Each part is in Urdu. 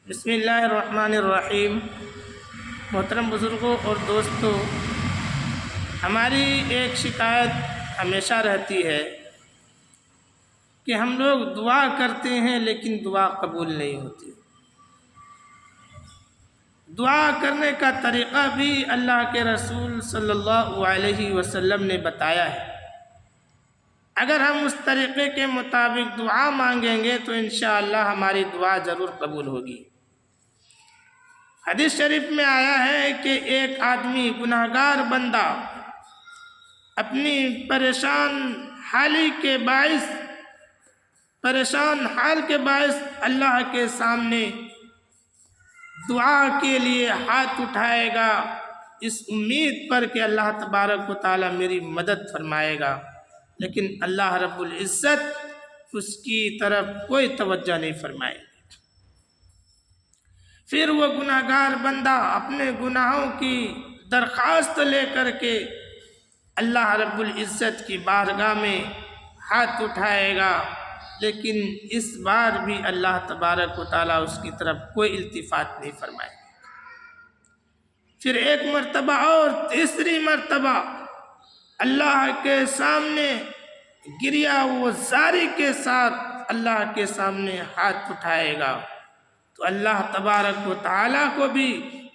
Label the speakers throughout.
Speaker 1: بسم اللہ الرحمن الرحیم۔ محترم بزرگوں اور دوستوں، ہماری ایک شکایت ہمیشہ رہتی ہے کہ ہم لوگ دعا کرتے ہیں لیکن دعا قبول نہیں ہوتی۔ دعا کرنے کا طریقہ بھی اللہ کے رسول صلی اللہ علیہ وسلم نے بتایا ہے۔ اگر ہم اس طریقے کے مطابق دعا مانگیں گے تو انشاءاللہ ہماری دعا ضرور قبول ہوگی۔ حدیث شریف میں آیا ہے کہ ایک آدمی گناہگار بندہ اپنی پریشان حال کے باعث اللہ کے سامنے دعا کے لیے ہاتھ اٹھائے گا، اس امید پر کہ اللہ تبارک و تعالی میری مدد فرمائے گا، لیکن اللہ رب العزت اس کی طرف کوئی توجہ نہیں فرمائے گا۔ پھر وہ گناہگار بندہ اپنے گناہوں کی درخواست لے کر کے اللہ رب العزت کی بارگاہ میں ہاتھ اٹھائے گا، لیکن اس بار بھی اللہ تبارک و تعالیٰ اس کی طرف کوئی التفات نہیں فرمائے گا۔ پھر ایک مرتبہ اور تیسری مرتبہ اللہ کے سامنے گریہ و زاری کے ساتھ اللہ کے سامنے ہاتھ اٹھائے گا تو اللہ تبارک و تعالیٰ کو بھی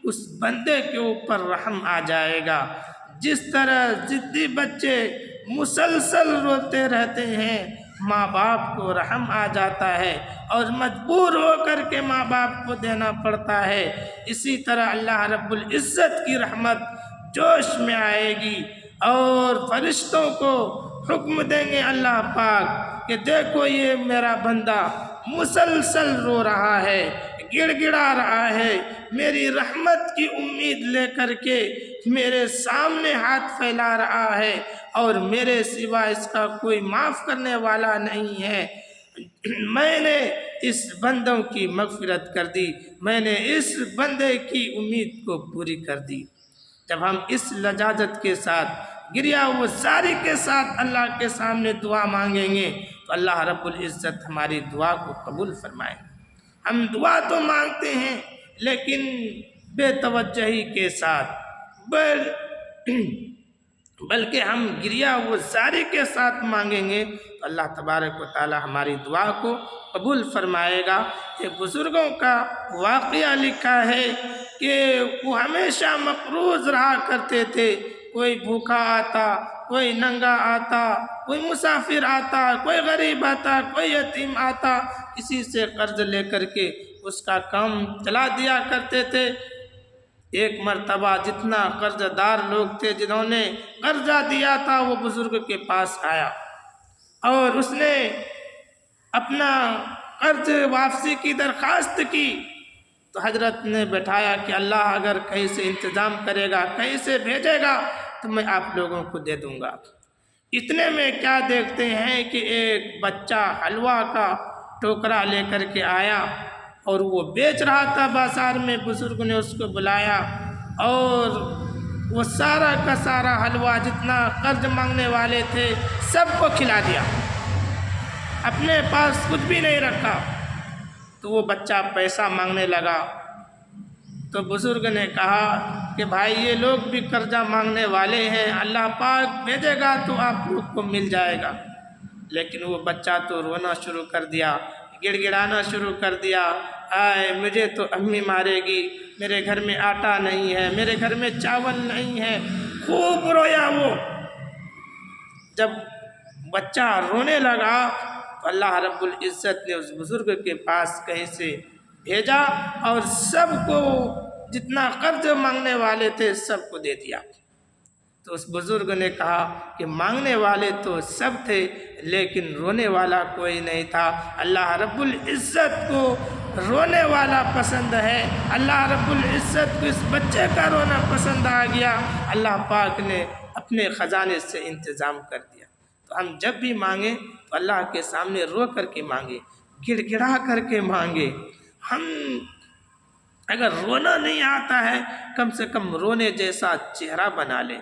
Speaker 1: اس بندے کے اوپر رحم آ جائے گا۔ جس طرح ضدی بچے مسلسل روتے رہتے ہیں، ماں باپ کو رحم آ جاتا ہے اور مجبور ہو کر کے ماں باپ کو دینا پڑتا ہے، اسی طرح اللہ رب العزت کی رحمت جوش میں آئے گی اور فرشتوں کو حکم دیں گے اللہ پاک کہ دیکھو یہ میرا بندہ مسلسل رو رہا ہے، گڑ گڑا رہا ہے، میری رحمت کی امید لے کر کے میرے سامنے ہاتھ پھیلا رہا ہے اور میرے سوا اس کا کوئی معاف کرنے والا نہیں ہے۔ میں نے اس بندوں کی مغفرت کر دی، میں نے اس بندے کی امید کو پوری کر دی۔ جب ہم اس لجاجت کے ساتھ گریہ و زاری کے ساتھ اللہ کے سامنے دعا مانگیں گے تو اللہ رب العزت ہماری دعا کو قبول فرمائے گا۔ ہم دعا تو مانگتے ہیں لیکن بے توجہی کے ساتھ، بلکہ ہم گریہ و زاری کے ساتھ مانگیں گے تو اللہ تبارک و تعالی ہماری دعا کو قبول فرمائے گا۔ ایک بزرگوں کا واقعہ لکھا ہے کہ وہ ہمیشہ مقروض رہا کرتے تھے، کوئی بھوکا آتا، کوئی ننگا آتا، کوئی مسافر آتا، کوئی غریب آتا، کوئی یتیم آتا، کسی سے قرض لے کر کے اس کا کام چلا دیا کرتے تھے۔ ایک مرتبہ جتنا قرض دار لوگ تھے جنہوں نے قرضہ دیا تھا وہ بزرگ کے پاس آیا اور اس نے اپنا قرض واپسی کی درخواست کی تو حضرت نے بٹھایا کہ اللہ اگر کہیں سے انتظام کرے گا، کہیں سے بھیجے گا تو میں آپ لوگوں کو دے دوں گا۔ اتنے میں کیا دیکھتے ہیں کہ ایک بچہ حلوہ کا ٹوکرا لے کر کے آیا اور وہ بیچ رہا تھا بازار میں۔ بزرگ نے اس کو بلایا اور وہ سارا کا سارا حلوہ جتنا قرض مانگنے والے تھے سب کو کھلا دیا، اپنے پاس کچھ بھی نہیں رکھا۔ تو وہ بچہ پیسہ مانگنے لگا تو بزرگ نے کہا کہ بھائی یہ لوگ بھی قرضہ مانگنے والے ہیں، اللہ پاک بھیجے گا تو آپ لوگ کو مل جائے گا۔ لیکن وہ بچہ تو رونا شروع کر دیا، گڑ گڑانا شروع کر دیا، آئے مجھے تو امی مارے گی، میرے گھر میں آٹا نہیں ہے، میرے گھر میں چاول نہیں ہے، خوب رویا وہ۔ جب بچہ رونے لگا تو اللہ رب العزت نے اس بزرگ کے پاس کہیں سے بھیجا اور سب کو جتنا قرض مانگنے والے تھے سب کو دے دیا۔ تو اس بزرگ نے کہا کہ مانگنے والے تو سب تھے لیکن رونے والا کوئی نہیں تھا۔ اللہ رب العزت کو رونے والا پسند ہے، اللہ رب العزت کو اس بچے کا رونا پسند آ گیا، اللہ پاک نے اپنے خزانے سے انتظام کر دیا۔ تو ہم جب بھی مانگیں تو اللہ کے سامنے رو کر کے مانگیں، گڑ گڑا کر کے مانگیں۔ ہم اگر رونا نہیں آتا ہے کم سے کم رونے جیسا چہرہ بنا لیں۔